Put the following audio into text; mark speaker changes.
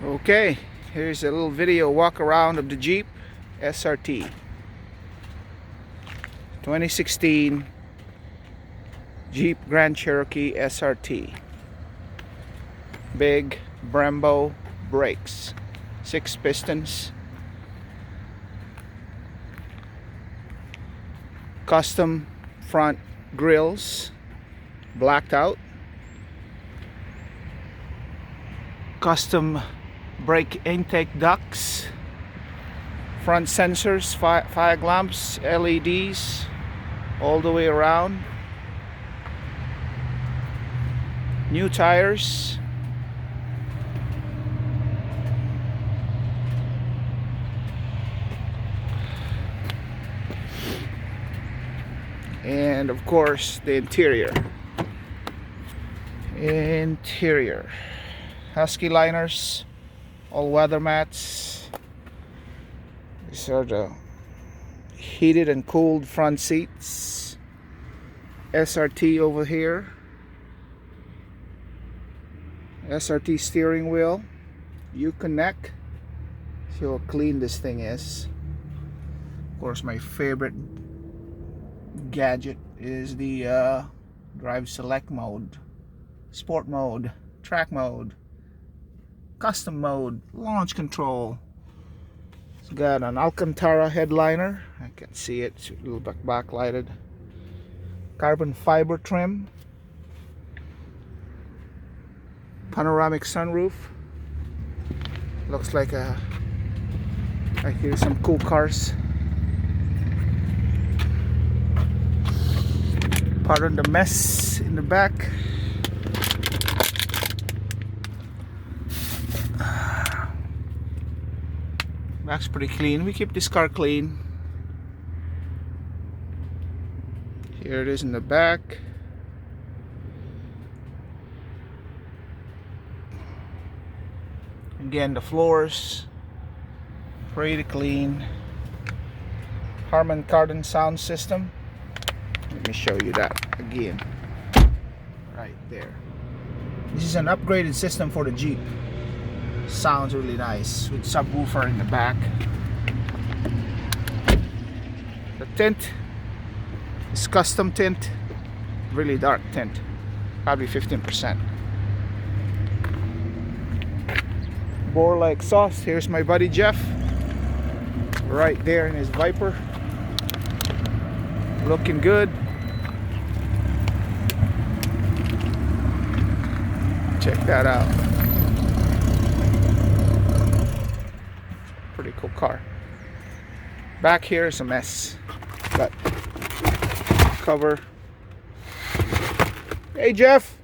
Speaker 1: Okay, here's a little video walk around of the Jeep SRT 2016 Jeep Grand Cherokee SRT. Big Brembo brakes, 6 pistons, custom front grills, blacked out, custom brake intake ducts, front sensors, fog lamps, LEDs all the way around, new tires, and of course the interior Husky liners, all weather mats. These are the heated and cooled front seats. SRT over here, SRT steering wheel. You connect. See how clean this thing is. Of course, my favorite gadget is the drive select mode, sport mode, track mode, custom mode, launch control. It's got an Alcantara headliner. I can see it, it's a little backlighted. Carbon fiber trim, panoramic sunroof. Looks like I hear some cool cars. Pardon the mess in the back. Back's pretty clean. We keep this car clean. Here it is in the back. Again, the floors pretty clean. Harman Kardon sound system. Let me show you that again. Right there. This is an upgraded system for the Jeep. Sounds really nice with subwoofer in the back. The tint is custom tint, really dark tint, probably 15%. Borla exhaust. Here's my buddy Jeff, right there in his Viper, looking good. Check that out. Pretty cool car. Back here is a mess. Got cover. Hey Jeff.